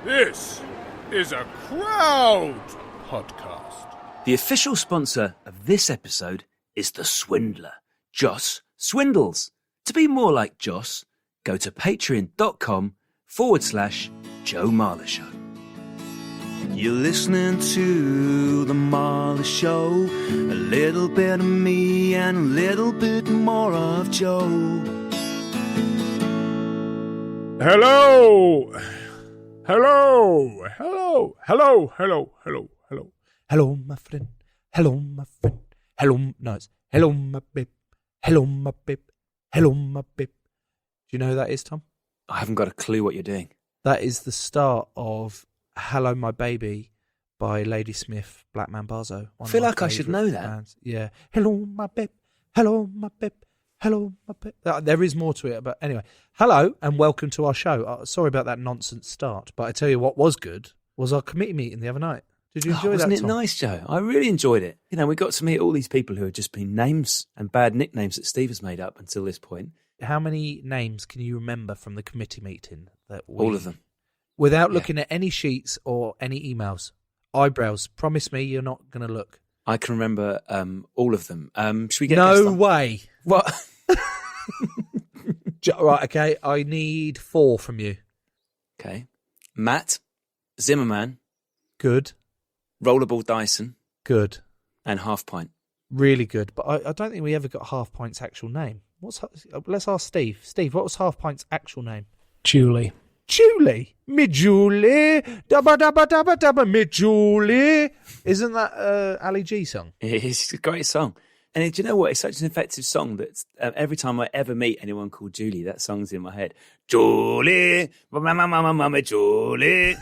This is a crowd podcast. The official sponsor of this episode is The Swindler, Joss Swindles. To be more like Joss, go to patreon.com/Joe Marler Show. You're listening to The Marler Show, a little bit of me and a little bit more of Joe. Hello. Hello. Hello. Hello. Hello. Hello. Hello. Hello, my friend. Hello, my friend. Hello, no, it's hello, my babe. Hello, my babe. Hello, my babe. Do you know who that is, Tom? I haven't got a clue what you're doing. That is the start of Hello, My Baby by Ladysmith, Black Mambazo. I feel like I should know that. Bands. Yeah. Hello, my babe. Hello, my babe. Hello, my babe. There is more to it, but anyway. Hello, and welcome to our show. Sorry about that nonsense start, but I tell you what was good was our committee meeting the other night. Did you enjoy that, wasn't it Tom? nice, Joe? I really enjoyed it. You know, we got to meet all these people who had just been names and bad nicknames that Steve has made up until this point. How many names can you remember from the committee meeting? All of them. Without looking at any sheets or any emails. Eyebrows. Promise me you're not going to look. I can remember all of them. Should we get No way. What? Right, okay. I need 4 from you. Okay. Matt, Zimmerman, Good. Rollerball Dyson, Good. and Half Pint. Really good. But I don't think we ever got Half Pint's actual name. Let's ask Steve. Steve, what was Half Pint's actual name? Julie. Julie. Me Julie. Dabba dabba dabba dabba me Julie. Isn't that Ali G song? It's a great song. And do you know what? It's such an effective song that every time I ever meet anyone called Julie, that song's in my head. Julie, mama, Julie.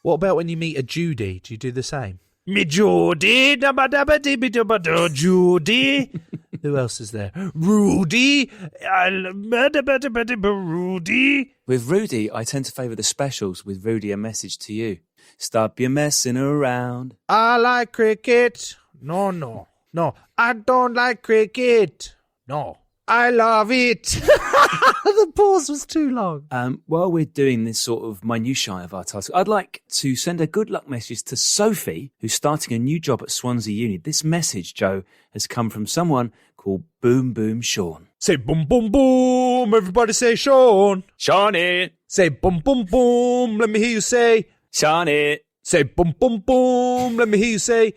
What about when you meet a Judy? Do you do the same? Me Judy, dabba dabba dibby dabba da Judy. Who else is there? Rudy. Rudy. With Rudy, I tend to favour the specials with Rudy, a message to you. Stop your messing around. I like cricket. No. I don't like cricket. No. I love it. The pause was too long. While we're doing this sort of minutiae of our task, I'd like to send a good luck message to Sophie, who's starting a new job at Swansea Uni. This message, Joe, has come from someone called Boom Boom Sean. Say boom boom boom. Everybody say Sean. Shawnee! Say boom boom boom. Let me hear you say. Shawnee! Say boom boom boom. Let me hear you say.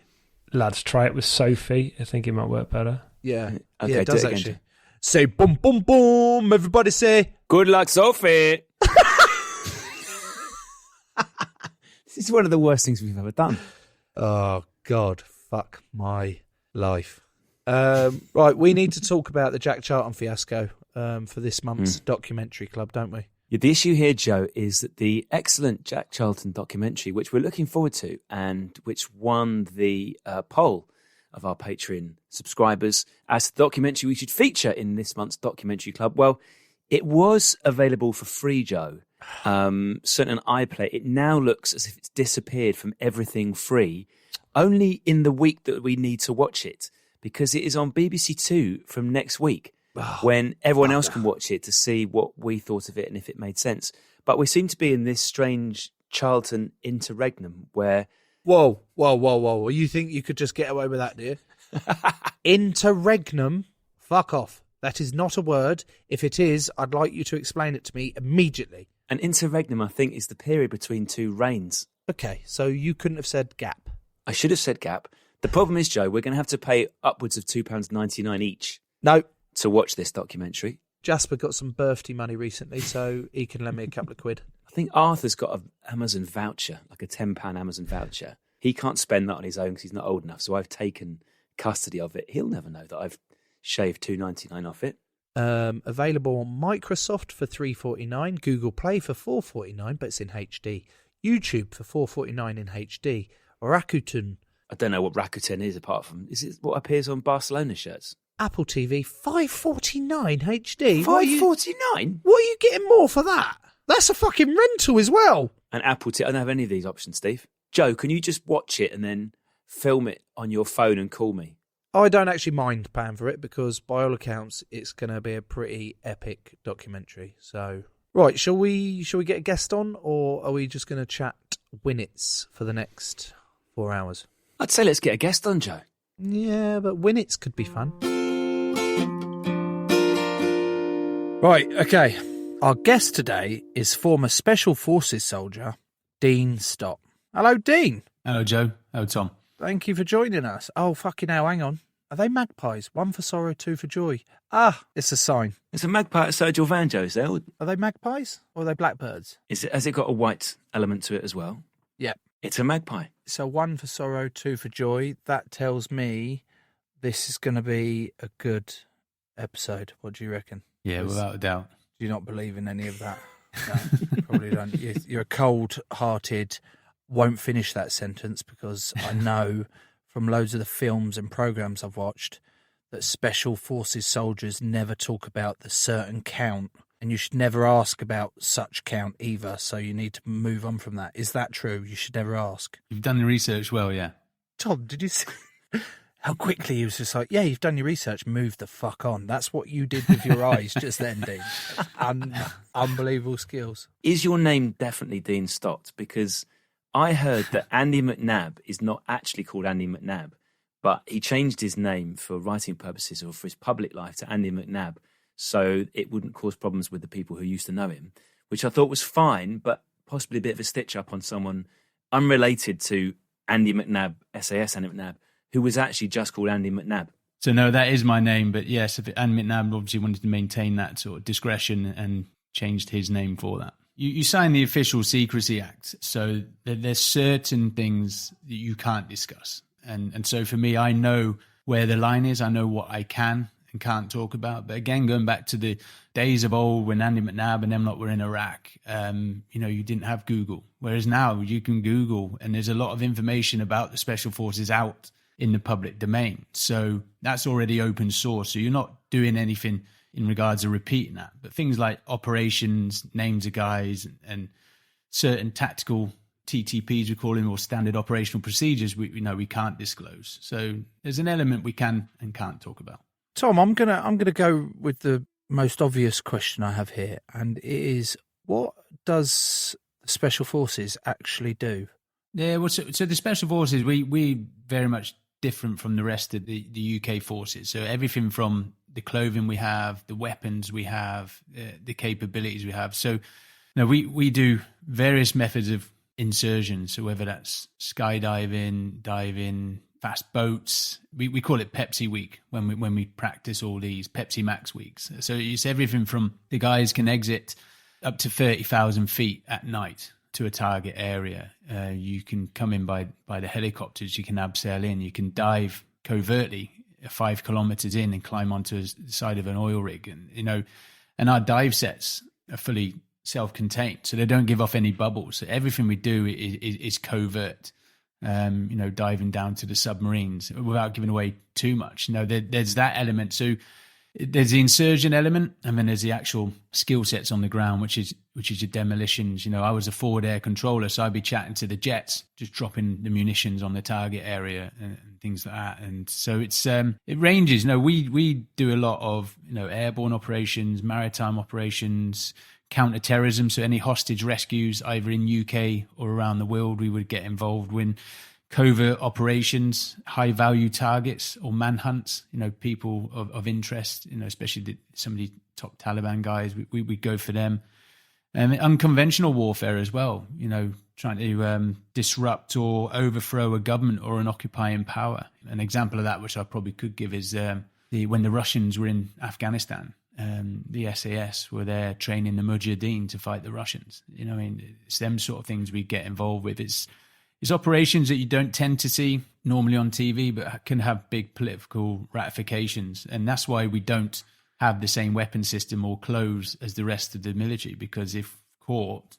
Lads, try it with Sophie. I think it might work better. Yeah. Okay, yeah, it does do it again, actually. Joe. Say boom boom boom. Everybody say. Good luck, Sophie! This is one of the worst things we've ever done. Oh, God. Fuck my life. Right, we need to talk about the Jack Charlton fiasco for this month's documentary club, don't we? Yeah, the issue here, Joe, is that the excellent Jack Charlton documentary, which we're looking forward to and which won the poll of our Patreon subscribers as the documentary we should feature in this month's documentary club, well, it was available for free, Joe. Certainly on iPlayer. It now looks as if it's disappeared from everything free, only in the week that we need to watch it, because it is on BBC Two from next week, when everyone else can watch it to see what we thought of it and if it made sense. But we seem to be in this strange Charlton interregnum where... Whoa. You think you could just get away with that, do you? Interregnum? Fuck off. That is not a word. If it is, I'd like you to explain it to me immediately. An interregnum, I think, is the period between two reigns. Okay, so you couldn't have said gap. I should have said gap. The problem is, Joe, we're going to have to pay upwards of £2.99 each No. to watch this documentary. Jasper got some birthday money recently, so he can lend me a couple of quid. I think Arthur's got an Amazon voucher, like a £10 Amazon voucher. He can't spend that on his own because he's not old enough, so I've taken custody of it. He'll never know that I've shaved $2.99 off it. Available on Microsoft for $3.49, Google Play for $4.49, but it's in HD. YouTube for $4.49 in HD. Rakuten. I don't know what Rakuten is apart from... Is it what appears on Barcelona shirts? Apple TV $5.49 HD. $5.49? What are you getting more for that? That's a fucking rental as well. And Apple TV... I don't have any of these options, Steve. Joe, can you just watch it and then film it on your phone and call me? I don't actually mind paying for it because by all accounts it's going to be a pretty epic documentary. So Right, shall we get a guest on, or are we just going to chat Winnets for the next 4 hours? I'd say let's get a guest on, Joe. Yeah, but Winnets could be fun. Right, okay. Our guest today is former Special Forces soldier, Dean Stott. Hello, Dean. Hello, Joe. Hello, Tom. Thank you for joining us. Oh, fucking hell, hang on. Are they magpies? 1 for sorrow, 2 for joy. Ah, it's a sign. It's a magpie at Sergio Vanjo's there. Are they magpies or are they blackbirds? Has it got a white element to it as well? Yep. It's a magpie. So 1 for sorrow, 2 for joy. That tells me this is going to be a good episode. What do you reckon? Yeah, without a doubt. Do you not believe in any of that? No, probably don't. You're a cold-hearted, won't finish that sentence, because I know from loads of the films and programs I've watched that Special Forces soldiers never talk about the certain count, and you should never ask about such count either, so you need to move on from that. Is that true? You should never ask. You've done the research well, yeah. Tom, did you see how quickly he was just like, yeah, you've done your research, move the fuck on. That's what you did with your eyes just then, Dean. Unbelievable skills. Is your name definitely Dean Stott? Because I heard that Andy McNabb is not actually called Andy McNabb, but he changed his name for writing purposes or for his public life to Andy McNabb, so it wouldn't cause problems with the people who used to know him, which I thought was fine, but possibly a bit of a stitch-up on someone unrelated to Andy McNabb, SAS Andy McNabb, who was actually just called Andy McNabb. So, no, that is my name, but yes, Andy McNabb obviously wanted to maintain that sort of discretion and changed his name for that. You sign the Official Secrecy Act, so there's certain things that you can't discuss. And so for me, I know where the line is. I know what I can and can't talk about. But again, going back to the days of old when Andy McNabb and them lot were in Iraq, you didn't have Google. Whereas now you can Google, and there's a lot of information about the Special Forces out in the public domain. So that's already open source. So you're not doing anything in regards to repeating that. But things like operations, names of guys, and certain tactical TTPs, we call them, or standard operational procedures, we can't disclose. So there's an element we can and can't talk about. Tom, I'm gonna go with the most obvious question I have here, and it is, what does the Special Forces actually do? Yeah, well, so the Special Forces, we very much different from the rest of the UK forces. So everything from the clothing we have, the weapons we have, the capabilities we have. So we do various methods of insertion. So whether that's skydiving, diving, fast boats, we call it Pepsi Week when we practice all these Pepsi Max weeks. So it's everything from the guys can exit up to 30,000 feet at night to a target area. You can come in by the helicopters. You can abseil in. You can dive covertly 5 kilometers in and climb onto the side of an oil rig. And our dive sets are fully self-contained, so they don't give off any bubbles. So everything we do is covert. Diving down to the submarines without giving away too much. There's that element. So there's the insurgent element, and then there's the actual skill sets on the ground, which is your demolitions. I was a forward air controller, so I'd be chatting to the jets, just dropping the munitions on the target area and things like that. And so it ranges. We do a lot of airborne operations, maritime operations, counter-terrorism. So any hostage rescues, either in UK or around the world, we would get involved with. Covert operations, high-value targets or manhunts, people of interest, especially some of the top Taliban guys, we go for them. Unconventional warfare as well, trying to disrupt or overthrow a government or an occupying power. An example of that, which I probably could give, is when the Russians were in Afghanistan. The SAS were there training the Mujahideen to fight the Russians. It's them sort of things we get involved with. It's operations that you don't tend to see normally on TV, but can have big political ramifications. And that's why we don't have the same weapon system or clothes as the rest of the military, because if caught,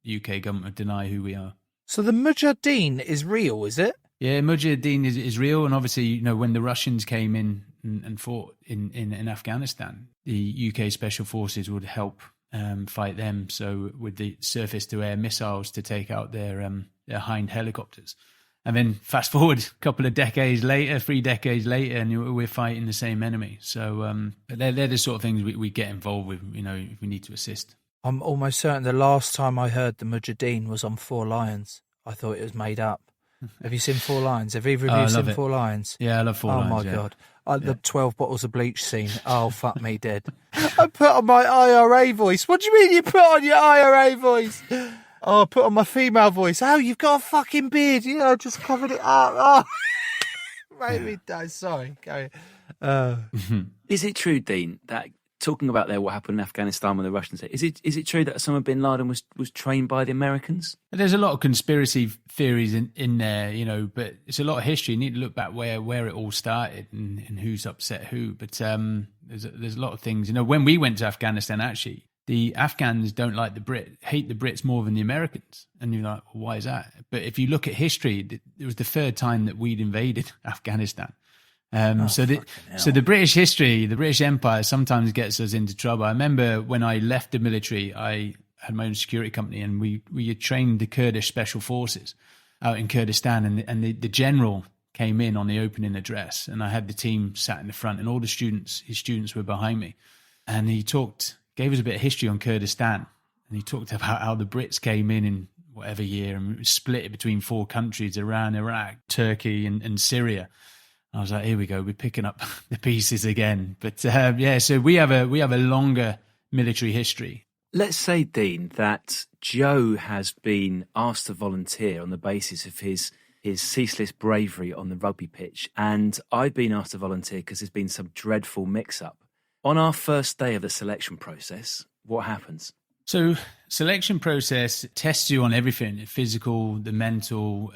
the UK government would deny who we are. So the Mujahideen is real, is it? Yeah, Mujahideen is real. And obviously, when the Russians came in and fought in Afghanistan, the UK Special Forces would help fight them. So with the surface-to-air missiles to take out their Hind helicopters. And then fast forward a couple of decades later, 3 decades later, and we're fighting the same enemy. So they're the sort of things we get involved with, if we need to assist. I'm almost certain the last time I heard the Mujahideen was on Four Lions. I thought it was made up. Have you seen Four Lions? Have either of you seen Four Lions? Yeah, I love Four Lions. Oh, my God. The 12 bottles of bleach scene. Oh, fuck me dead. I put on my IRA voice. What do you mean you put on your IRA voice? Oh, I put on my female voice. Oh, you've got a fucking beard. You know, just covered it up. Oh, made me die. Sorry. Go ahead. Is it true, Dean, that talking about what happened in Afghanistan when the Russians hit, is it true that Osama bin Laden was trained by the Americans? There's a lot of conspiracy theories in there, you know, but it's a lot of history. You need to look back where it all started and who's upset who. But there's a lot of things. You know, when we went to Afghanistan, actually, the Afghans don't like hate the Brits more than the Americans. And you're like, well, why is that? But if you look at history, it was the third time that we'd invaded Afghanistan. So the British history, the British Empire sometimes gets us into trouble. I remember when I left the military, I had my own security company, and we had trained the Kurdish special forces out in Kurdistan, and the general came in on the opening address, and I had the team sat in the front, and all his students were behind me, and he gave us a bit of history on Kurdistan, and he talked about how the Brits came in whatever year and split it between 4 countries: Iran, Iraq, Turkey, and Syria. I was like, here we go, we're picking up the pieces again. But so we have a longer military history. Let's say, Dean, that Joe has been asked to volunteer on the basis of his ceaseless bravery on the rugby pitch, and I've been asked to volunteer because there's been some dreadful mix-up. On our first day of the selection process, what happens? So selection process tests you on everything: the physical, the mental,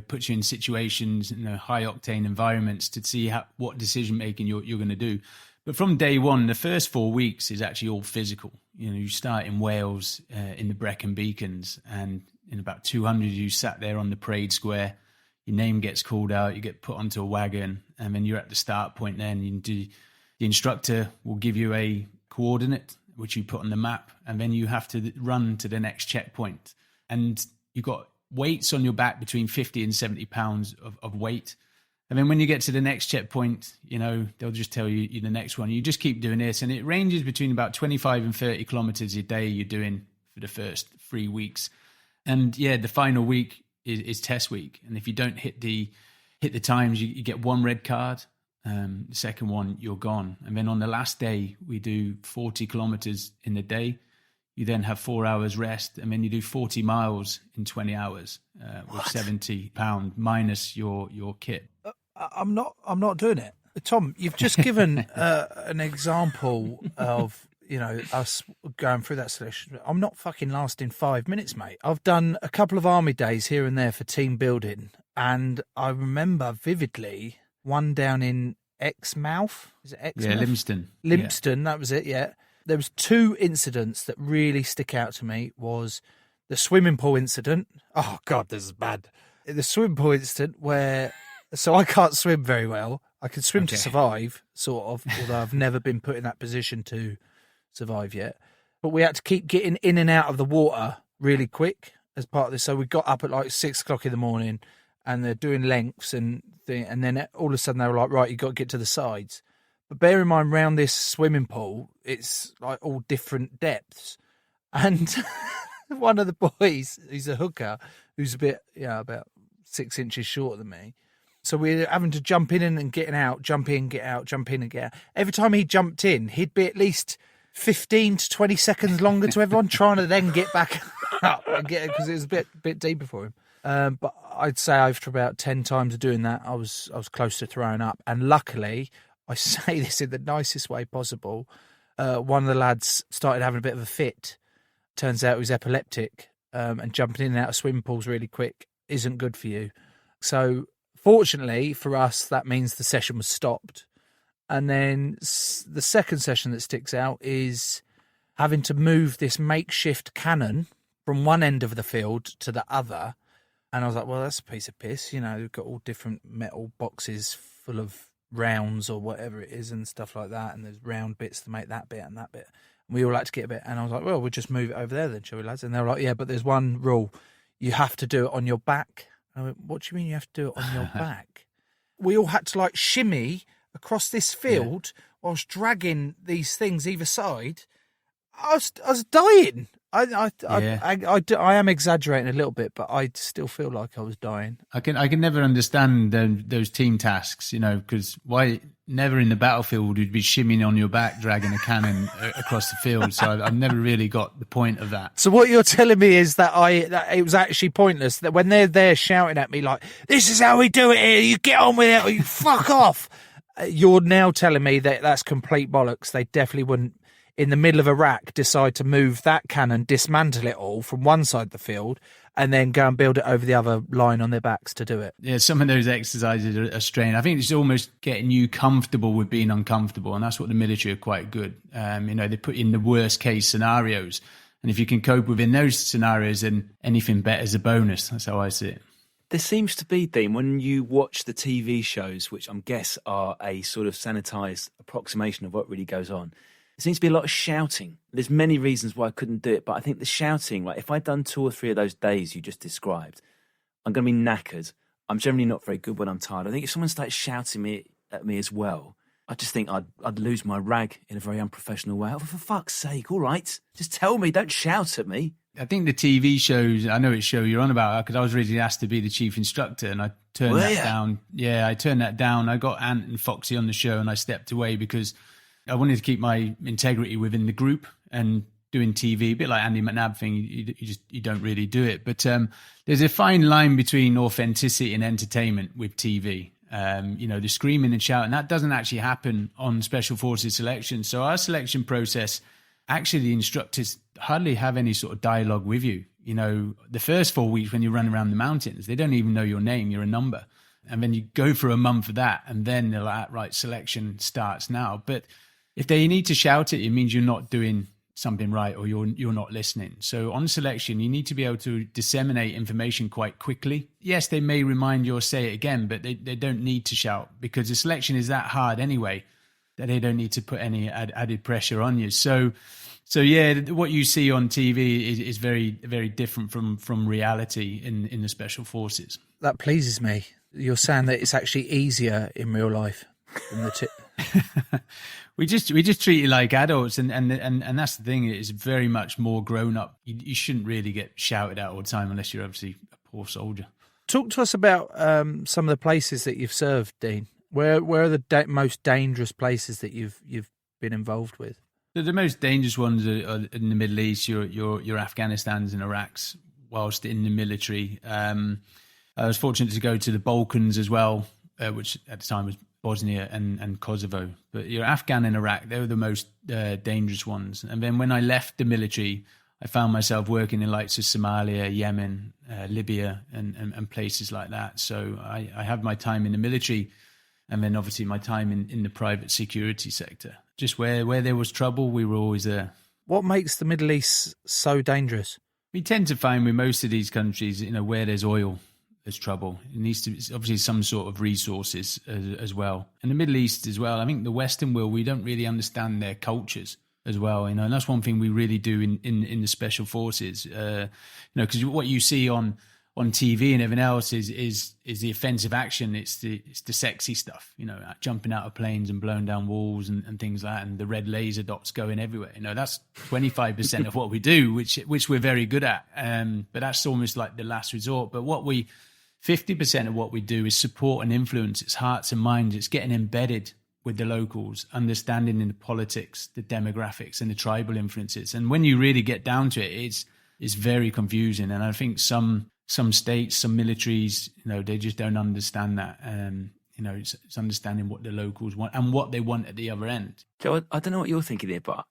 puts you in situations, high octane environments to see what decision making you're going to do. But from day one, the first 4 weeks is actually all physical. You start in Wales in the Brecon Beacons, and in about 200 you sat there on the parade square. Your name gets called out, you get put onto a wagon, and then you're at the start point. Then the instructor will give you a coordinate which you put on the map, and then you have to run to the next checkpoint. And you've got weights on your back between 50 and 70 pounds of weight. And then when you get to the next checkpoint, they'll just tell you the next one. You just keep doing this. And it ranges between about 25 and 30 kilometers a day you're doing for the first 3 weeks. And the final week is test week. And if you don't hit the times, you get 1 red card. The second one, you're gone. And then on the last day, we do 40 kilometers in the day. You then have 4 hours rest, and then you do 40 miles in 20 hours with £70 minus your kit. I'm not doing it. Tom, you've just given an example of, us going through that selection. I'm not fucking lasting 5 minutes, mate. I've done a couple of army days here and there for team building, and I remember vividly one down in Exmouth. Is it Exmouth? Yeah, Livingston. Livingston, that was it, yeah. There was 2 incidents that really stick out to me. Was the swimming pool incident. Oh, God, this is bad. The swimming pool incident where... So I can't swim very well. I can swim to survive, sort of, although I've never been put in that position to survive yet. But we had to keep getting in and out of the water really quick as part of this. So we got up at like 6 o'clock in the morning, and they're doing lengths, and then all of a sudden they were like, right, you've got to get to the sides. But bear in mind, around this swimming pool, it's like all different depths. And one of the boys, he's a hooker, who's a bit, about 6 inches shorter than me. So we're having to jump in and getting out, jump in, get out, jump in and get out. Every time he jumped in, he'd be at least 15 to 20 seconds longer to everyone, trying to then get back up and get it, because it was a bit deeper for him. But I'd say after about 10 times of doing that, I was close to throwing up. And luckily, I say this in the nicest way possible, one of the lads started having a bit of a fit. Turns out he was epileptic, and jumping in and out of swimming pools really quick isn't good for you. So fortunately for us, that means the session was stopped. And then the second session that sticks out is having to move this makeshift cannon from one end of the field to the other. And I was like, well, that's a piece of piss. We've got all different metal boxes full of rounds or whatever it is and stuff like that. And there's round bits to make that bit and that bit. And we all like to get a bit. And I was like, well, we'll just move it over there then, shall we, lads? And they were like, yeah, but there's one rule. You have to do it on your back. I went, what do you mean you have to do it on your back? We all had to shimmy across this field whilst dragging these things either side. I was dying. Yeah. I am exaggerating a little bit, but I still feel like I was dying. I can never understand those team tasks, because why never in the battlefield would you be shimmying on your back, dragging a cannon across the field. So I've never really got the point of that. So what you're telling me is that it was actually pointless, that when they're there shouting at me like, this is how we do it here, you get on with it or you fuck off. You're now telling me that that's complete bollocks. They definitely wouldn't, in the middle of Iraq, decide to move that cannon, dismantle it all from one side of the field, and then go and build it over the other line on their backs to do it. Yeah, some of those exercises are strained. I think it's almost getting you comfortable with being uncomfortable, and that's what the military are quite good. They put in the worst case scenarios, and if you can cope within those scenarios, then anything better is a bonus. That's how I see it. There seems to be, Dean, when you watch the TV shows, which I'm guess are a sort of sanitised approximation of what really goes on, there seems to be a lot of shouting. There's many reasons why I couldn't do it, but I think the shouting, like if I'd done 2 or 3 of those days you just described, I'm going to be knackered. I'm generally not very good when I'm tired. I think if someone started shouting at me as well, I just think I'd lose my rag in a very unprofessional way. Oh, for fuck's sake, all right. Just tell me, don't shout at me. I think the TV shows, I know which show you're on about, because I was originally asked to be the chief instructor and I turned that down. Yeah, I turned that down. I got Ant and Foxy on the show and I stepped away because I wanted to keep my integrity within the group, and doing TV, a bit like Andy McNabb thing, you don't really do it. But there's a fine line between authenticity and entertainment with TV. The screaming and shouting, that doesn't actually happen on Special Forces selection. So our selection process, actually the instructors hardly have any sort of dialogue with you. The first 4 weeks when you run around the mountains, they don't even know your name, you're a number. And then you go for a month of that, and then they're like, right, selection starts now. But if they need to shout it, it means you're not doing something right, or you're not listening. So on selection, you need to be able to disseminate information quite quickly. Yes, they may remind you or say it again, but they don't need to shout, because the selection is that hard anyway that they don't need to put any added pressure on you. So yeah, what you see on TV is very, very different from reality in the Special Forces. That pleases me. You're saying that it's actually easier in real life than the We just treat you like adults, and that's the thing. It's very much more grown up. You shouldn't really get shouted at all the time unless you're obviously a poor soldier. Talk to us about some of the places that you've served, Dean. Where are the most dangerous places that you've been involved with? The most dangerous ones are in the Middle East. Your Afghanistans and Iraqs, whilst in the military. I was fortunate to go to the Balkans as well, which at the time was Bosnia and Kosovo. But your Afghan and Iraq, they were the most dangerous ones. And then when I left the military, I found myself working in likes of Somalia, Yemen, Libya, and places like that. So I have my time in the military, and then obviously my time in the private security sector. Just where there was trouble, we were always there. What makes the Middle East so dangerous? We tend to find with most of these countries, where there's oil, there's trouble. It needs to be obviously some sort of resources as well. And the Middle East as well. I think the Western world, we don't really understand their cultures as well, and that's one thing we really do in the Special Forces. Because what you see on TV and everything else is the offensive action. It's the sexy stuff, jumping out of planes and blowing down walls and things like that, and the red laser dots going everywhere. That's 25% of what we do, which we're very good at. But that's almost like the last resort. But 50% of what we do is support and influence. It's hearts and minds. It's getting embedded with the locals, understanding in the politics, the demographics, and the tribal influences. And when you really get down to it, it's very confusing. And I think some states, some militaries, they just don't understand that. It's understanding what the locals want and what they want at the other end. Joe, I don't know what you're thinking here, but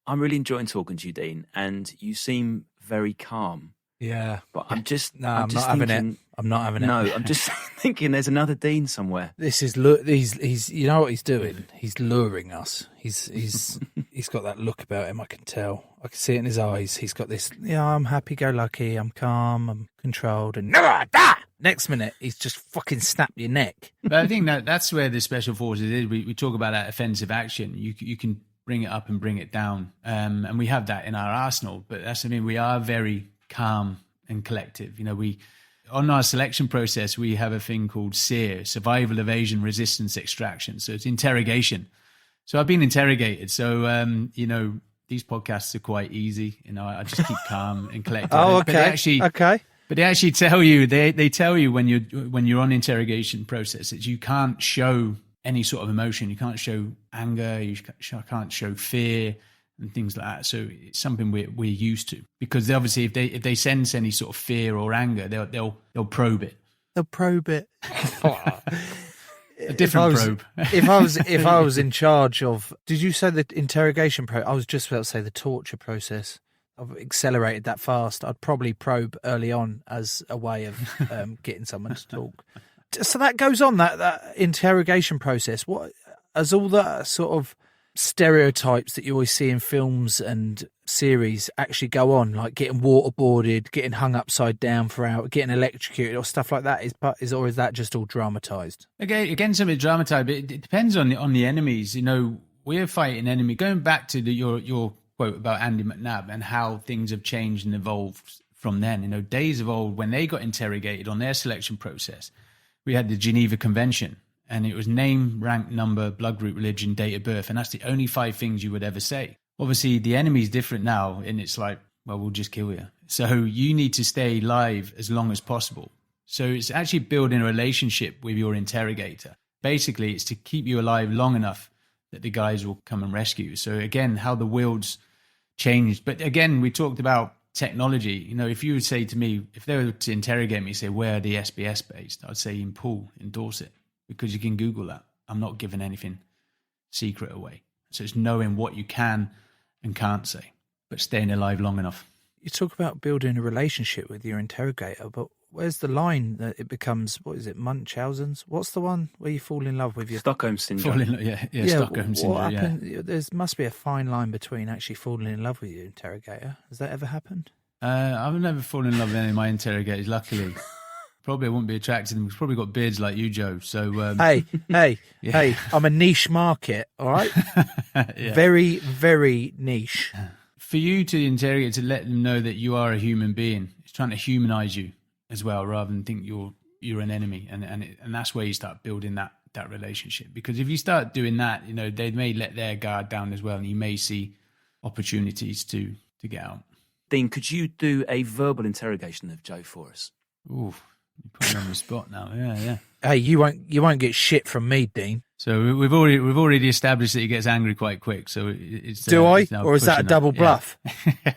I'm really enjoying talking to you, Dean, and you seem very calm. Yeah, but I'm just not having it. I'm not having it. No, I'm just thinking there's another Dean somewhere. This is he's you know what he's doing? He's luring us. He's got that look about him. I can tell. I can see it in his eyes. He's got this. I'm happy-go-lucky. I'm calm. I'm controlled. And next minute, he's just fucking snapped your neck. But I think that's where the Special Forces is. We talk about that offensive action. You can bring it up and bring it down, and we have that in our arsenal. But that's we are very calm and collective. On our selection process, we have a thing called SEER, Survival, Evasion, Resistance, Extraction. So it's interrogation. So I've been interrogated. So, the these podcasts are quite easy. I just keep calm and collected. Oh, But they okay. Okay. But they actually tell you, they tell you when you're on interrogation processes, you can't show any sort of emotion. You can't show anger. You can't show fear and things like that. So it's something we're used to, because obviously if they sense any sort of fear or anger, they'll probe it. They'll probe it. A different probe. if I was in charge of, did you say the interrogation I was just about to say the torture process. I've accelerated that fast. I'd probably probe early on as a way of getting someone to talk. So that goes on, that interrogation process. What, as all the sort of stereotypes that you always see in films and series actually go on, like getting waterboarded, getting hung upside down for hours, getting electrocuted or stuff like that, or is that just all dramatized? Again, some of it dramatized, but it depends on the enemies. We're fighting enemy. Going back to your quote about Andy McNabb and how things have changed and evolved from then. Days of old, when they got interrogated on their selection process, we had the Geneva Convention, and it was name, rank, number, blood group, religion, date of birth, and that's the only 5 things you would ever say. Obviously, the enemy's different now, and it's like, well, we'll just kill you. So you need to stay alive as long as possible. So it's actually building a relationship with your interrogator. Basically, it's to keep you alive long enough that the guys will come and rescue you. So again, how the world's changed. But again, we talked about technology. If you would say to me, if they were to interrogate me, say, where are the SBS based? I'd say in Poole, in Dorset, because you can Google that. I'm not giving anything secret away. So it's knowing what you can and can't say, but staying alive long enough. You talk about building a relationship with your interrogator, but where's the line that it becomes, what is it, Munchausen's? What's the one where you fall in love with your... Stockholm Syndrome. Stockholm Syndrome, what happened? There must be a fine line between actually falling in love with your interrogator. Has that ever happened? I've never fallen in love with any of my interrogators, luckily. Probably I wouldn't be attracted to them. We've probably got beards like you, Joe. So hey, I'm a niche market, all right? Yeah. Very, very niche. For you to interrogate, to let them know that you are a human being, it's trying to humanize you as well, rather than think you're an enemy, and that's where you start building that relationship. Because if you start doing that, they may let their guard down as well, and you may see opportunities to get out. Dean, could you do a verbal interrogation of Joe for us? Ooh. You put me on the spot now. Yeah. Hey, you won't get shit from me, Dean. So we've already established that he gets angry quite quick. So it's do I, or is that a double bluff? Yeah.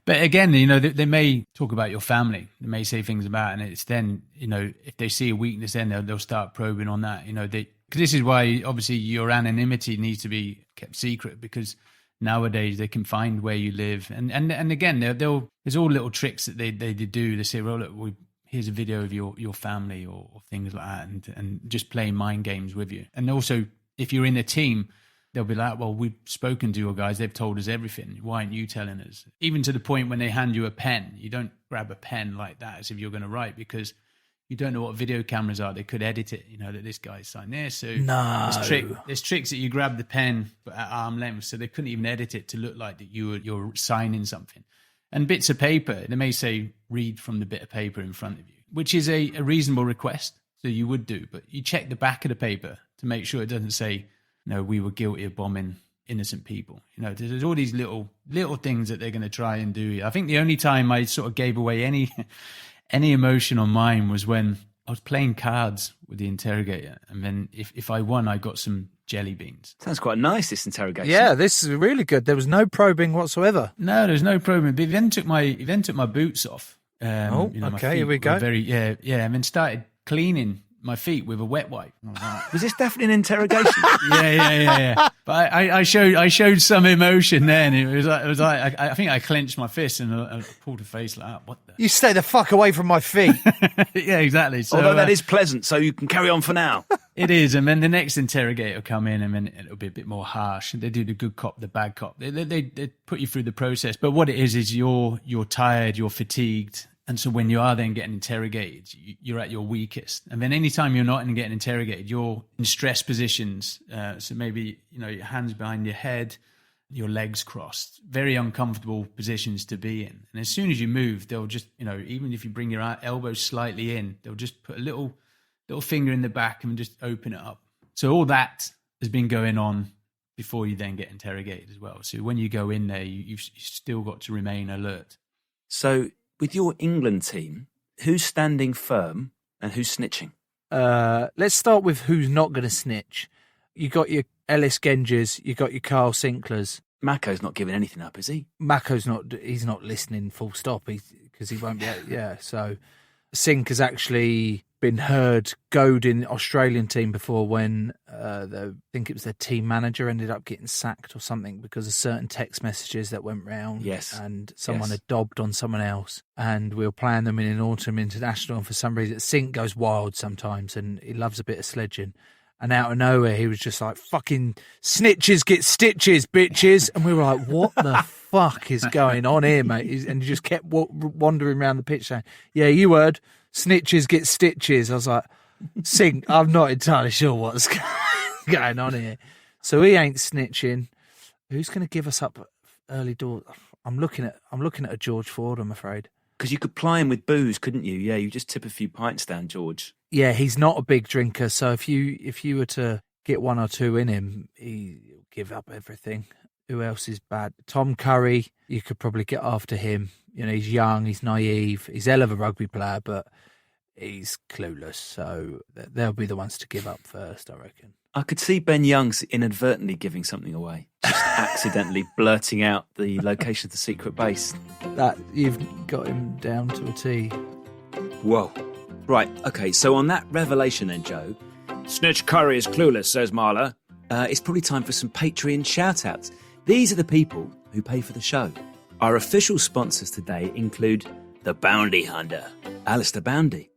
But again, they may talk about your family. They may say things about, and it's then if they see a weakness, then they'll start probing on that. Because this is why obviously your anonymity needs to be kept secret, because nowadays they can find where you live, and again there's all little tricks that they do. They say, well, look, here's a video of your family or things like that, and just playing mind games with you. And also, if you're in a team, they'll be like, well, we've spoken to your guys. They've told us everything. Why aren't you telling us? Even to the point when they hand you a pen, you don't grab a pen like that as if you're going to write, because you don't know what video cameras are. They could edit it, that this guy's signed there. So no. There's tricks that you grab the pen but at arm length, so they couldn't even edit it to look like that you're signing something. And bits of paper, they may say, read from the bit of paper in front of you, which is a reasonable request. So you would do, but you check the back of the paper to make sure it doesn't say, no, we were guilty of bombing innocent people. There's all these little things that they're going to try and do. I think the only time I sort of gave away any emotion on mine was when I was playing cards with the interrogator, and then if I won, I got some jelly beans. Sounds quite nice, this interrogation. Yeah, this is really good. There was no probing whatsoever. No, there's no probing. But he then took my boots off. Okay, here we go. And then started cleaning my feet with a wet wipe. Was this definitely an interrogation? Yeah. But I showed some emotion then. It was like I think I clenched my fist and I pulled a face like that. What the? You stay the fuck away from my feet. Yeah, exactly. So, although that is pleasant, so you can carry on for now. It is, and then the next interrogator will come in, and then it'll be a bit more harsh. They do the good cop, the bad cop. They put you through the process. But what it is you're tired, you're fatigued. And so when you are then getting interrogated, you're at your weakest. And then anytime you're not getting interrogated, you're in stress positions. So maybe, your hands behind your head, your legs crossed, very uncomfortable positions to be in. And as soon as you move, they'll just, even if you bring your elbows slightly in, they'll just put a little finger in the back and just open it up. So all that has been going on before you then get interrogated as well. So when you go in there, you've still got to remain alert. So with your England team, who's standing firm and who's snitching? Let's start with who's not going to snitch. You got your Ellis Gengers, you got your Carl Sinklers. Mako's not giving anything up, is he? Mako's he's not listening full stop because he won't be, so Sink has actually been heard goading the Australian team before when I think it was their team manager ended up getting sacked or something because of certain text messages that went round. Yes. And someone had dobbed on someone else. And we were playing them in an autumn international, and for some reason Sink goes wild sometimes and he loves a bit of sledging. And out of nowhere, he was just like, fucking snitches get stitches, bitches. And we were like, what the fuck is going on here, mate? And he just kept wandering around the pitch saying, yeah, you heard, snitches get stitches. I was like, Sink, I'm not entirely sure what's going on here. So he ain't snitching. Who's going to give us up early doors? I'm looking at a George Ford, I'm afraid. Because you could ply him with booze, couldn't you? Yeah, you just tip a few pints down, George. Yeah, he's not a big drinker, so if you were to get one or two in him, he'll give up everything. Who else is bad? Tom Curry, you could probably get after him. You know, he's young, he's naive, he's a hell of a rugby player, but he's clueless, so they'll be the ones to give up first, I reckon. I could see Ben Youngs inadvertently giving something away, just accidentally blurting out the location of the secret base. That you've got him down to a T. Whoa. Right, okay, so on that revelation then, Joe, Snitch Curry is clueless, says Marla. It's probably time for some Patreon shout-outs. These are the people who pay for the show. Our official sponsors today include the Bounty Hunter, Alistair Boundy.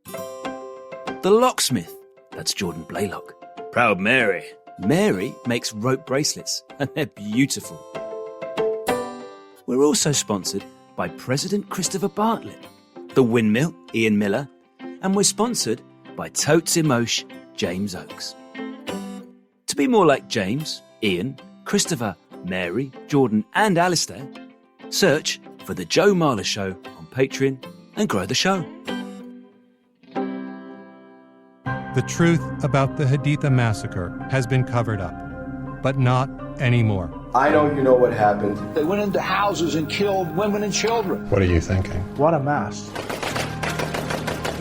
The Locksmith, that's Jordan Blaylock. Proud Mary. Mary makes rope bracelets, and they're beautiful. We're also sponsored by President Christopher Bartlett, The Windmill, Ian Miller, and we're sponsored by Totes Emosh, James Oakes. To be more like James, Ian, Christopher, Mary, Jordan and Alistair, search for The Joe Marler Show on Patreon and grow the show. The truth about the Haditha massacre has been covered up, but not anymore. I know you know what happened. They went into houses and killed women and children. What are you thinking? What a mess.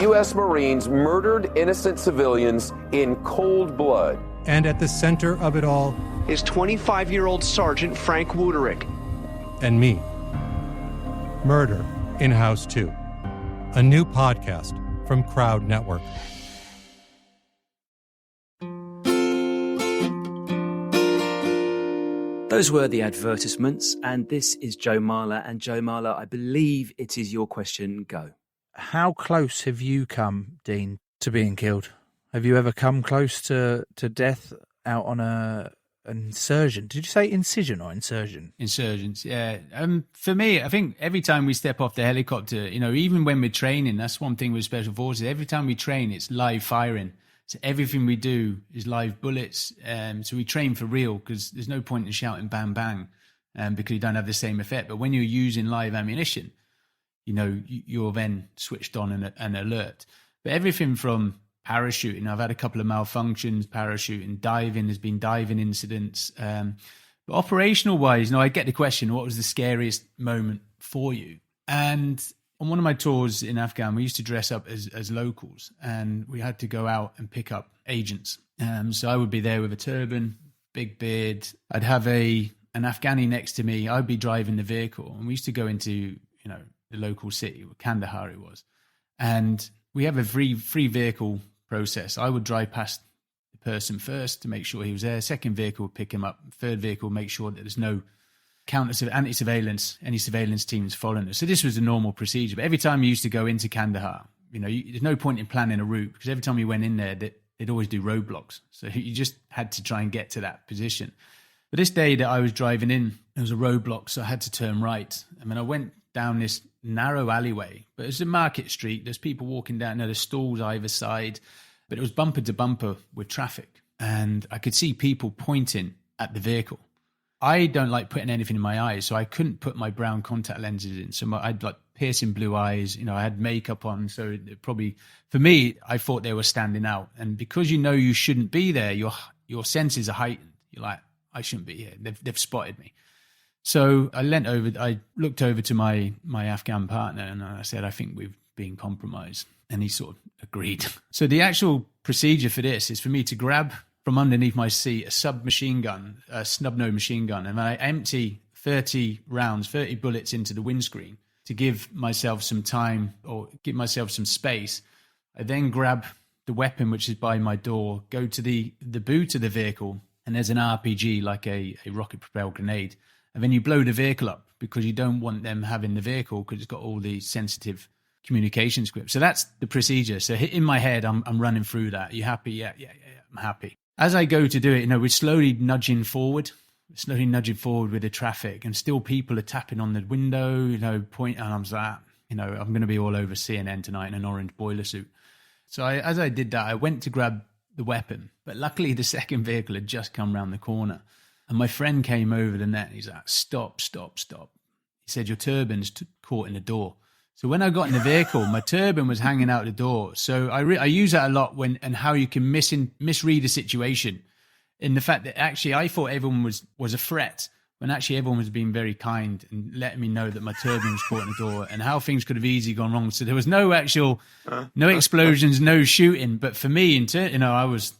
U.S. Marines murdered innocent civilians in cold blood. And at the center of it all is 25-year-old Sergeant Frank Wuderick. and me. Murder in House 2, a new podcast from Crowd Network. Those were the advertisements, and this is Joe Marler. And Joe Marler, I believe it is your question. Go. How close have you come, Dean, to being killed? Have you ever come close to death out on an insurgent? Did you say incision or insurgent? Insurgents, yeah. For me, I think every time we step off the helicopter, even when we're training, that's one thing with Special Forces. Every time we train, it's live firing. So everything we do is live bullets. So we train for real because there's no point in shouting bang, bang because you don't have the same effect. But when you're using live ammunition, you're then switched on and alert. But everything from parachuting, I've had a couple of malfunctions, parachuting, diving, there's been diving incidents. But operational wise, I get the question, what was the scariest moment for you? And on one of my tours in Afghan, we used to dress up as locals and we had to go out and pick up agents. So I would be there with a turban, big beard. I'd have an Afghani next to me. I'd be driving the vehicle. And we used to go into, the local city, Kandahar it was. And we have a free vehicle process. I would drive past the person first to make sure he was there. Second vehicle would pick him up. Third vehicle would make sure that there's no anti-surveillance, any surveillance teams following us. So this was a normal procedure. But every time you used to go into Kandahar, there's no point in planning a route because every time you went in there, they'd always do roadblocks. So you just had to try and get to that position. But this day that I was driving in, there was a roadblock, so I had to turn right. I went down this narrow alleyway, but it's a market street. There's people walking down there. There's stalls either side, but it was bumper to bumper with traffic. And I could see people pointing at the vehicle. I don't like putting anything in my eyes, so I couldn't put my brown contact lenses in. So I'd like piercing blue eyes. I had makeup on, so it probably, for me, I thought they were standing out. And because you shouldn't be there, your senses are heightened. You're like, I shouldn't be here. They've spotted me. So I looked over to my Afghan partner and I said, I think we've been compromised. And he sort of agreed. So the actual procedure for this is for me to grab from underneath my seat a submachine gun, a snub-nose machine gun, and I empty 30 bullets into the windscreen to give myself some time or give myself some space. I then grab the weapon, which is by my door, go to the boot of the vehicle, and there's an RPG, like a rocket-propelled grenade. And then you blow the vehicle up because you don't want them having the vehicle because it's got all the sensitive communication scripts. So that's the procedure. So in my head, I'm running through that. Are you happy? Yeah, I'm happy. As I go to do it, we're slowly nudging forward with the traffic, and still people are tapping on the window, pointing, and I'm like, I'm going to be all over CNN tonight in an orange boiler suit. So as I did that, I went to grab the weapon, but luckily the second vehicle had just come round the corner. And my friend came over the net and he's like, stop. He said, your turban's caught in the door. So when I got in the vehicle, my turban was hanging out the door. So I use that a lot and how you can misread a situation in the fact that actually I thought everyone was a threat when actually everyone was being very kind and letting me know that my turban was caught in the door and how things could have easily gone wrong. So there was no explosions, no shooting. But for me, I was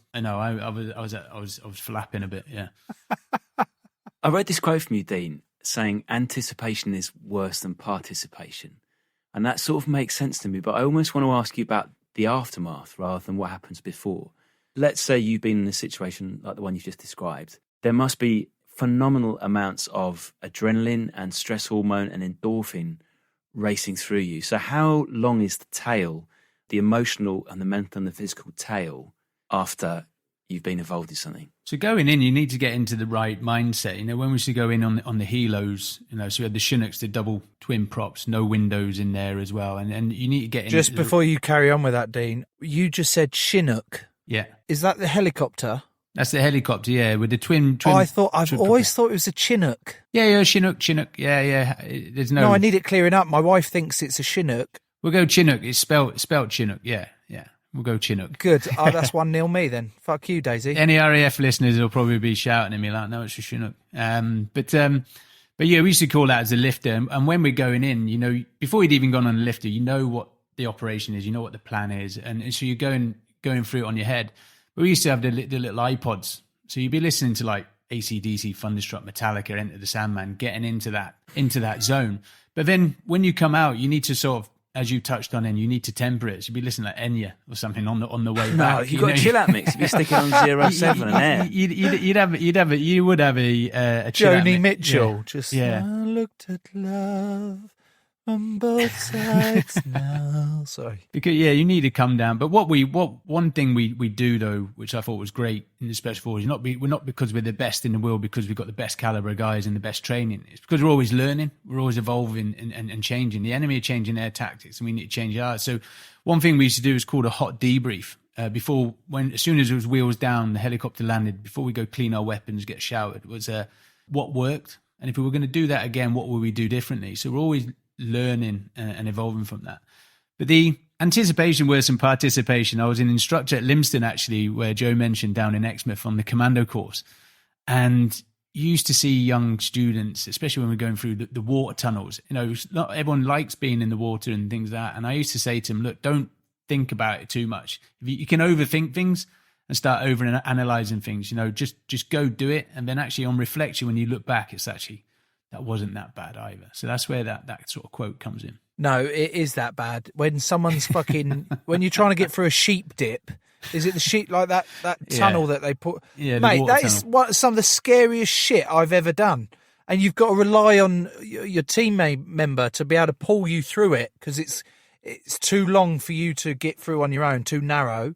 flapping a bit. Yeah. I read this quote from you, Dean, saying anticipation is worse than participation. And that sort of makes sense to me, but I almost want to ask you about the aftermath rather than what happens before. Let's say you've been in a situation like the one you've just described. There must be phenomenal amounts of adrenaline and stress hormone and endorphin racing through you. So how long is the tail, the emotional and the mental and the physical tail, after you've been involved in something? So going in, you need to get into the right mindset. When we used to go in on the helos, so we had the Chinooks, the double twin props, no windows in there as well. And you need to get in. Just before you carry on with that, Dean, you just said Chinook. Yeah. Is that the helicopter? That's the helicopter, yeah, with the twin. I've always thought it was a Chinook. Yeah, Chinook. Yeah. No, I need it clearing up. My wife thinks it's a Chinook. We'll go Chinook. It's spelled Chinook. Yeah. We'll go Chinook. Good. Oh, that's 1-0 me then. Fuck you, Daisy. Any RAF listeners will probably be shouting at me like, no, it's a Chinook. But yeah, we used to call that as a lifter. And when we're going in, before you'd even gone on a lifter, you know what the operation is, you know what the plan is. And so you're going through it on your head. But we used to have the little iPods. So you'd be listening to like AC/DC, Thunderstruck, Metallica, Enter the Sandman, getting into that zone. But then when you come out, you need to sort of, as you touched on, you need to temper it. So you'd be listening to Enya or something on the way back. No, you've got a chill out mix. If you stick it on 07 and air. You would have a chill out Joni mix. Mitchell. Yeah. I looked at love on both sides now. Sorry. Because you need to come down. But one thing we do though, which I thought was great in the Special Forces, we're not because we're the best in the world, because we've got the best caliber of guys and the best training. It's because we're always learning, we're always evolving and changing. The enemy are changing their tactics, and we need to change ours. So one thing we used to do is called a hot debrief. As soon as it was wheels down, the helicopter landed, before we go clean our weapons, get showered, was what worked, and if we were going to do that again, what would we do differently? So we're always learning and evolving from that. But the anticipation worse than participation. I was an instructor at Lympstone, actually, where Joe mentioned, down in Exmouth on the commando course, and you used to see young students, especially when we're going through the water tunnels. Not everyone likes being in the water and things like that. And I used to say to them, look, don't think about it too much. You can overthink things and start over analyzing things. Just go do it, and then actually on reflection, when you look back, it's actually, that wasn't that bad either. So that's where that sort of quote comes in. No, it is that bad. When someone's when you're trying to get through a sheep dip, is it the sheep, like that tunnel that they put? Yeah, mate, that is some of the scariest shit I've ever done. And you've got to rely on your teammate member to be able to pull you through it, because it's too long for you to get through on your own, too narrow.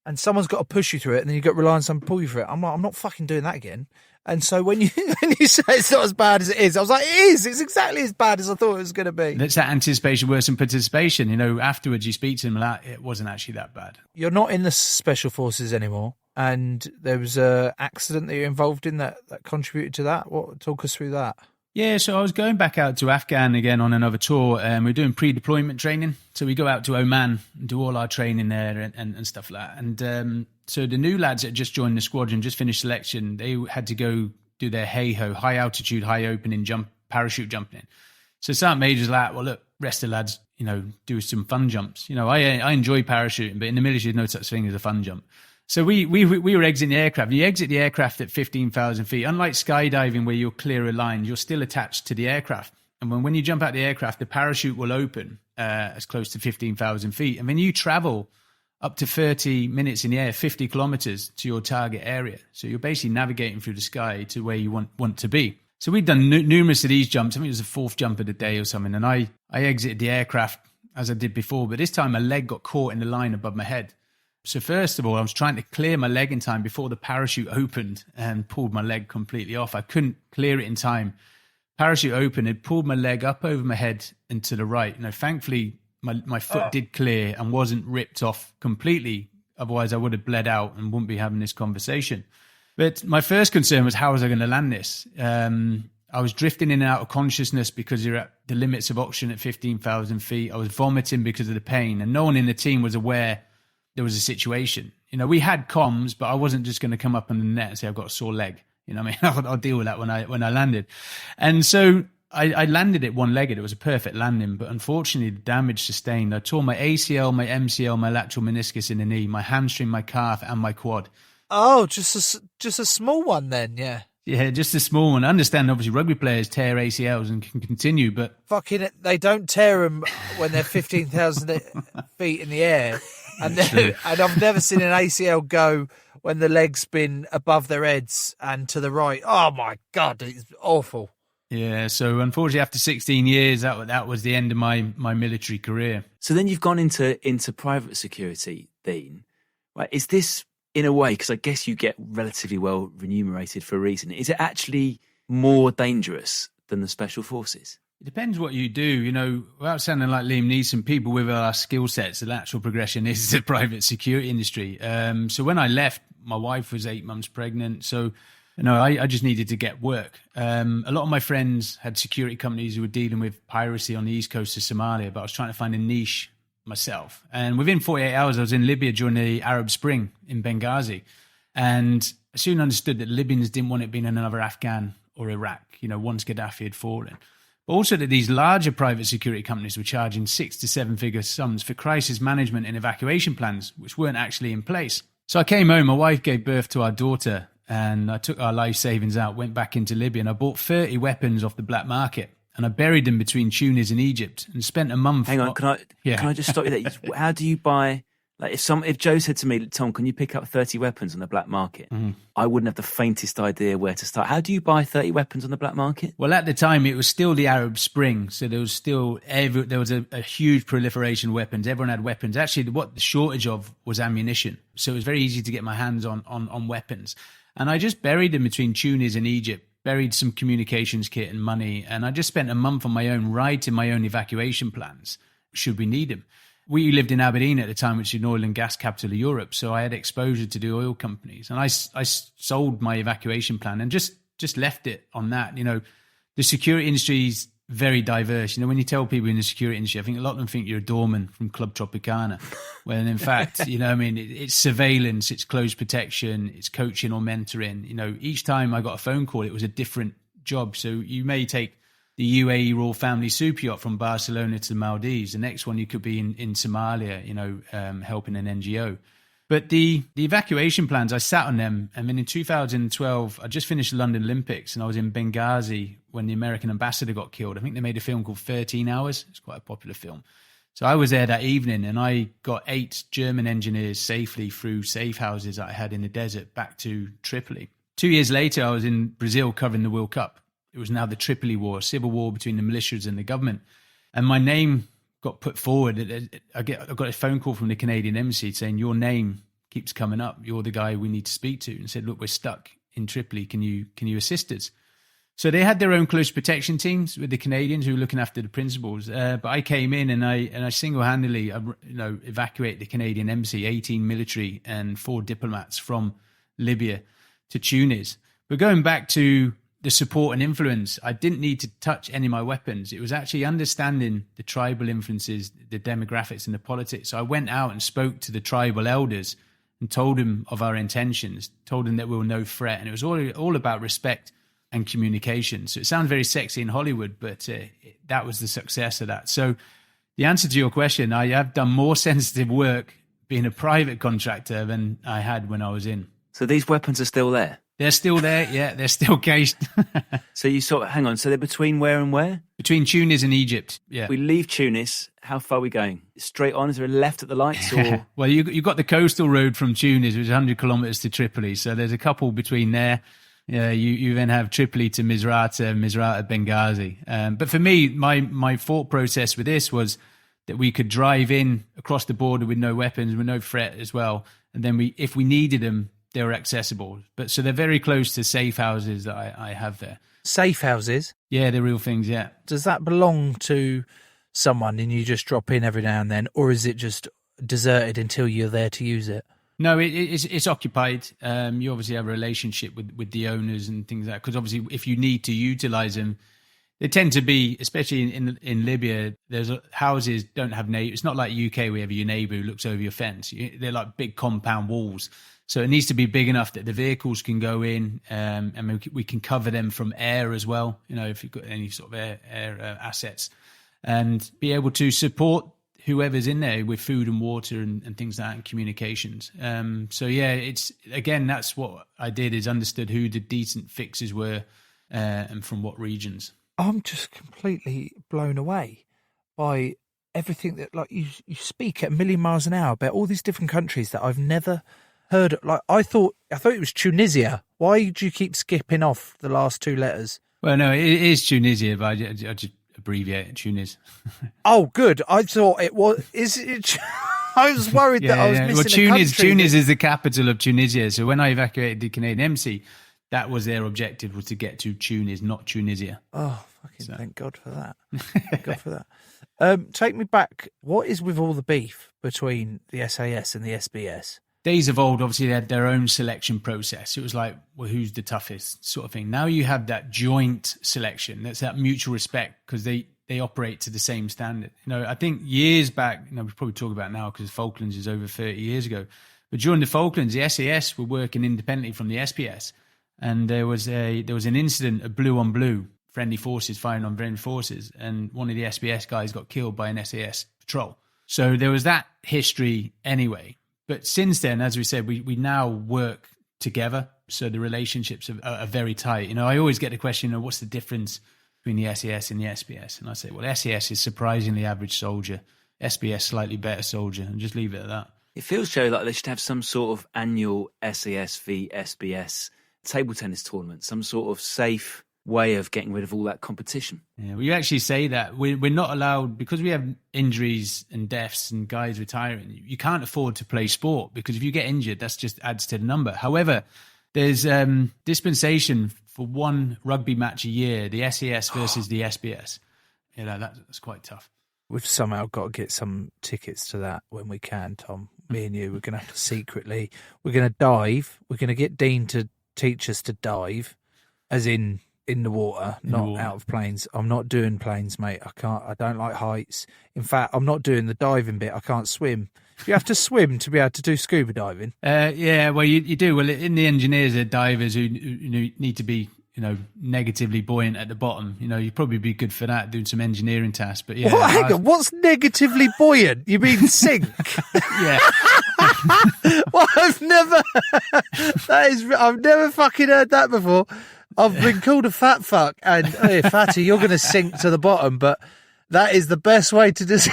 And someone's got to push you through it, and then you've got to rely on someone to pull you through it. I'm not fucking doing that again. And so when you say it's not as bad as it is, I was like, it is. It's exactly as bad as I thought it was going to be. That's that anticipation worse than participation. Afterwards you speak to them like, it wasn't actually that bad. You're not in the Special Forces anymore, and there was an accident that you're involved in that contributed to that. Talk us through that. Yeah, so I was going back out to Afghan again on another tour, and we're doing pre-deployment training. So we go out to Oman and do all our training there and stuff like that. And so the new lads that just joined the squadron, just finished selection, they had to go do their hey-ho, high altitude, high opening jump, parachute jumping in. So Sergeant Major's like, well, look, rest of the lads, do some fun jumps. I enjoy parachuting, but in the military, there's no such thing as a fun jump. So we were exiting the aircraft. You exit the aircraft at 15,000 feet. Unlike skydiving where you're clear aligned, you're still attached to the aircraft. And when you jump out the aircraft, the parachute will open as close to 15,000 feet. And then you travel up to 30 minutes in the air, 50 kilometers to your target area. So you're basically navigating through the sky to where you want to be. So we'd done numerous of these jumps. I think it was the fourth jump of the day or something. And I exited the aircraft as I did before. But this time my leg got caught in the line above my head. So first of all, I was trying to clear my leg in time before the parachute opened and pulled my leg completely off. I couldn't clear it in time. Parachute opened, it pulled my leg up over my head and to the right. Thankfully, my foot did clear and wasn't ripped off completely. Otherwise, I would have bled out and wouldn't be having this conversation. But my first concern was, how was I going to land this? I was drifting in and out of consciousness because you're at the limits of oxygen at 15,000 feet. I was vomiting because of the pain, and no one in the team was aware there was a situation. We had comms, but I wasn't just going to come up on the net and say, I've got a sore leg. I'll deal with that when I landed. And so I landed it one-legged. It was a perfect landing, but unfortunately the damage sustained. I tore my ACL, my MCL, my lateral meniscus in the knee, my hamstring, my calf, and my quad. Oh, just a small one then, yeah. Yeah, just a small one. I understand, obviously, rugby players tear ACLs and can continue, but... Fucking, they don't tear them when they're 15,000 feet in the air. And I've never seen an ACL go when the leg's been above their heads and to the right. Oh, my God, it's awful. Yeah, so unfortunately, after 16 years, that was the end of my military career. So then you've gone into private security, Dean. Right? Is this, in a way, because I guess you get relatively well remunerated for a reason, is it actually more dangerous than the special forces? It depends what you do. Without sounding like Liam Neeson, people with our skill sets, the natural progression is the private security industry. So when I left, my wife was 8 months pregnant. So, I just needed to get work. A lot of my friends had security companies who were dealing with piracy on the east coast of Somalia, but I was trying to find a niche myself. And within 48 hours, I was in Libya during the Arab Spring in Benghazi. And I soon understood that Libyans didn't want it being another Afghan or Iraq, once Gaddafi had fallen. But also that these larger private security companies were charging 6 to 7 figure sums for crisis management and evacuation plans, which weren't actually in place. So I came home, my wife gave birth to our daughter, and I took our life savings out, went back into Libya, and I bought 30 weapons off the black market. And I buried them between Tunis and Egypt and spent a month. Hang on, can I just stop you there? How do you buy, like if Joe said to me, Tom, can you pick up 30 weapons on the black market? Mm-hmm. I wouldn't have the faintest idea where to start. How do you buy 30 weapons on the black market? Well, at the time, it was still the Arab Spring. So there was still, there was a huge proliferation of weapons. Everyone had weapons. Actually, what the shortage of was ammunition. So it was very easy to get my hands on weapons. And I just buried them between Tunis and Egypt. Buried some communications kit and money, and I just spent a month on my own, writing my own evacuation plans, should we need them. We lived in Aberdeen at the time, which is an oil and gas capital of Europe, so I had exposure to the oil companies, and I sold my evacuation plan and just left it on that. The security industry is very diverse. When you tell people in the security industry, I think a lot of them think you're a doorman from Club Tropicana, when in fact, it's surveillance, it's closed protection, it's coaching or mentoring. Each time I got a phone call, it was a different job. So you may take the UAE Royal Family Super Yacht from Barcelona to the Maldives. The next one you could be in Somalia, helping an NGO. But the evacuation plans, I sat on them. And then in 2012, I just finished the London Olympics and I was in Benghazi when the American ambassador got killed. I think they made a film called 13 Hours. It's quite a popular film. So I was there that evening and I got 8 German engineers safely through safe houses that I had in the desert back to Tripoli. 2 years later, I was in Brazil covering the World Cup. It was now the Tripoli War, a civil war between the militias and the government. And my name got put forward. I got a phone call from the Canadian embassy saying, your name keeps coming up. You're the guy we need to speak to. And said, look, we're stuck in Tripoli. Can you assist us? So they had their own close protection teams with the Canadians who were looking after the principals. But I came in and I single-handedly, evacuated the Canadian embassy, 18 military and 4 diplomats from Libya to Tunis. But going back to the support and influence, I didn't need to touch any of my weapons. It was actually understanding the tribal influences, the demographics and the politics. So I went out and spoke to the tribal elders and told them of our intentions, told them that we were no threat. And it was all about respect and communication. So it sounds very sexy in Hollywood, but that was the success of that. So the answer to your question, I have done more sensitive work being a private contractor than I had when I was in. So these weapons are still there? They're still there, yeah. They're still caged. So you sort of, hang on, so they're between where and where? Between Tunis and Egypt, yeah. We leave Tunis, how far are we going? Straight on? Is there a left at the lights? Or? Well, you've got the coastal road from Tunis, which is 100 kilometres to Tripoli. So there's a couple between there. You then have Tripoli to Misrata, Benghazi. But for me, my thought process with this was that we could drive in across the border with no weapons, with no threat as well. And then if we needed them, they were accessible. But so they're very close to safe houses that I have there. Safe houses? Yeah, they're real things, yeah. Does that belong to someone and you just drop in every now and then, or is it just deserted until you're there to use it? No, it's occupied. You obviously have a relationship with the owners and things like that, because obviously if you need to utilize them, they tend to be, especially in Libya, there's houses don't have neighbors. It's not like UK where you have your neighbor who looks over your fence. They're like big compound walls. So it needs to be big enough that the vehicles can go in, and we can cover them from air as well, if you've got any sort of air assets, and be able to support whoever's in there with food and water and things like that, and communications. So yeah, that's what I did, is understood who the decent fixers were and from what regions. I'm just completely blown away by everything that, like, you speak at a million miles an hour about all these different countries that I've never heard of. Like, I thought it was Tunisia. Why do you keep skipping off the last two letters? Well, no, it is Tunisia, but I just abbreviate it, Tunis. Oh, good. I thought it was. Is it? I was worried that I was missing a country. Tunis is the capital of Tunisia. So when I evacuated the Canadian embassy, that was their objective, was to get to Tunis, not Tunisia. Oh, thank God for that. Thank God for that. Take me back. What is with all the beef between the SAS and the SBS? Days of old, obviously, they had their own selection process. It was like, well, who's the toughest sort of thing. Now you have that joint selection. That's that mutual respect, because they operate to the same standard. I think years back, we probably talk about it now because Falklands is over 30 years ago. But during the Falklands, the SAS were working independently from the SPS. And there was an incident of blue on blue, friendly forces firing on friendly forces. And one of the SBS guys got killed by an SAS patrol. So there was that history anyway. But since then, as we said, we now work together. So the relationships are very tight. I always get the question, what's the difference between the SAS and the SBS? And I say, well, SAS is surprisingly average soldier, SBS slightly better soldier, and just leave it at that. It feels, Joe, like they should have some sort of annual SAS v SBS table tennis tournament, some sort of safe way of getting rid of all that competition. Yeah, well, you actually say that. We're not allowed, because we have injuries and deaths and guys retiring, you can't afford to play sport, because if you get injured, that just adds to the number. However, there's dispensation for one rugby match a year, the SAS versus the SBS. That's quite tough. We've somehow got to get some tickets to that when we can, Tom. Me and you, we're going to have to secretly, we're going to dive. We're going to get Dean to teach us to dive, as in the water, not out of planes. I'm not doing planes, mate. I don't like heights. In fact, I'm not doing the diving bit. I can't swim. You have to swim to be able to do scuba diving. Yeah, well, you do. Well, in the engineers, there are divers who need to be, negatively buoyant at the bottom. You'd probably be good for that, doing some engineering tasks. But yeah, hang on, what's negatively buoyant? You mean sink? Yeah. Well, I've never fucking heard that before. I've been called a fat fuck, and hey, fatty, you're going to sink to the bottom. But that is the best way to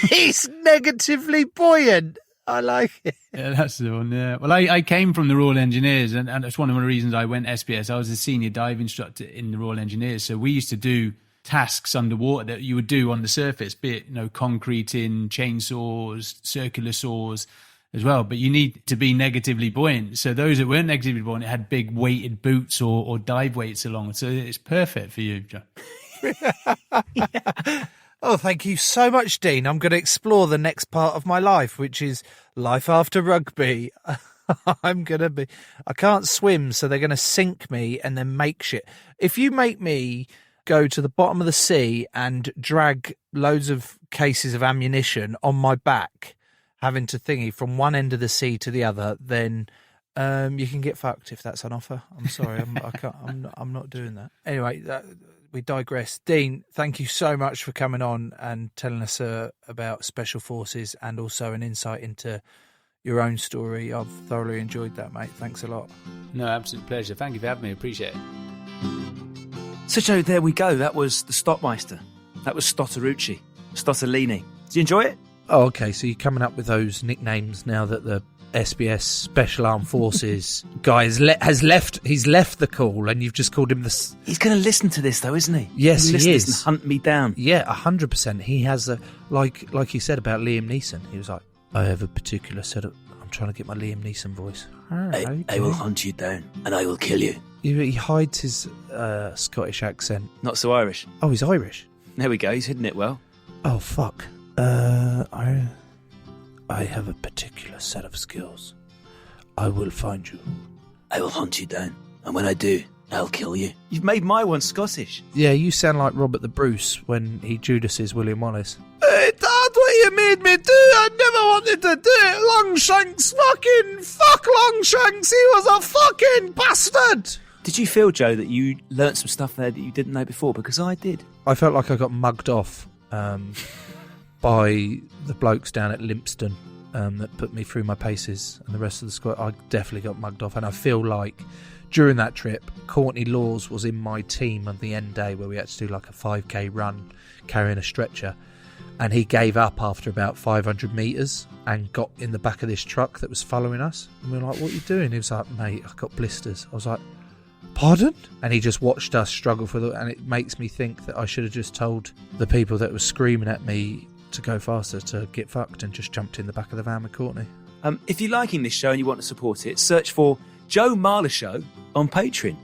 He's negatively buoyant. I like it. Yeah, that's the one. Yeah. Well, I came from the Royal Engineers, and that's one of the reasons I went SBS. I was a senior dive instructor in the Royal Engineers, so we used to do tasks underwater that you would do on the surface, be it concreting, chainsaws, circular saws as well. But you need to be negatively buoyant. So those that weren't negatively buoyant had big weighted boots or dive weights along. So it's perfect for you, Joe. Yeah. Oh, thank you so much, Dean. I'm going to explore the next part of my life, which is life after rugby. I can't swim, so they're going to sink me and then make shit. If you make me go to the bottom of the sea and drag loads of cases of ammunition on my back, having to thingy from one end of the sea to the other, then You can get fucked if that's on offer. I'm sorry, I'm not doing that. Anyway, we digress. Dean, thank you so much for coming on and telling us about Special Forces and also an insight into your own story. I've thoroughly enjoyed that, mate. Thanks a lot. No, absolute pleasure. Thank you for having me. Appreciate it. So, Joe, there we go. That was the Stottmeister. That was Stotterucci. Stottolini. Did you enjoy it? Oh, okay. So you're coming up with those nicknames now that the SBS Special Armed Forces guy has left. He's left the call, and you've just called him the. He's going to listen to this, though, isn't he? Yes, he is. And hunt me down. Yeah, 100%. He has a like he said about Liam Neeson. He was like, I have a particular set of. I'm trying to get my Liam Neeson voice. I will hunt you down, and I will kill you. He hides his Scottish accent. Not so Irish. Oh, he's Irish. There we go. He's hidden it well. Oh, fuck. I have a particular set of skills. I will find you. I will hunt you down, and when I do, I'll kill you. You've made my one Scottish. Yeah, you sound like Robert the Bruce when he Judases William Wallace. Hey, Dad, what you made me do? I never wanted to do it. Longshanks, fuck Longshanks. He was a fucking bastard. Did you feel, Joe, that you learnt some stuff there that you didn't know before? Because I did. I felt like I got mugged off by the blokes down at Lympstone that put me through my paces, and the rest of the squad. I definitely got mugged off, and I feel like during that trip, Courtney Laws was in my team on the end day where we had to do like a 5k run carrying a stretcher, and he gave up after about 500 metres and got in the back of this truck that was following us, and we were like, what are you doing? He was like, mate, I got blisters. I was like, pardon? And he just watched us struggle for and it makes me think that I should have just told the people that were screaming at me to go faster to get fucked and just jumped in the back of the van with Courtney. If you're liking this show and you want to support it, search for Joe Marler Show on Patreon.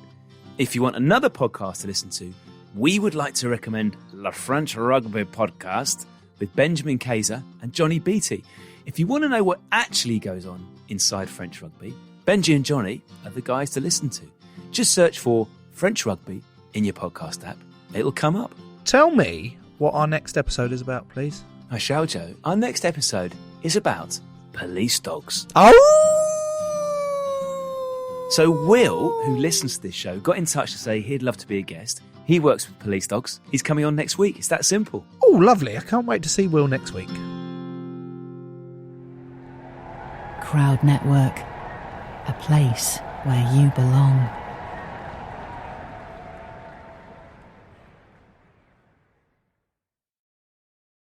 If you want another podcast to listen to, we would like to recommend La French Rugby Podcast with Benjamin Kayser and Johnny Beattie. If you want to know what actually goes on inside French rugby, Benji and Johnny are the guys to listen to. Just search for French Rugby in your podcast app. It'll come up. Tell me what our next episode is about, please. I shall, Joe. Our next episode is about police dogs. Oh! So Will, who listens to this show, got in touch to say he'd love to be a guest. He works with police dogs. He's coming on next week. It's that simple. Oh, lovely. I can't wait to see Will next week. Crowd Network, a place where you belong.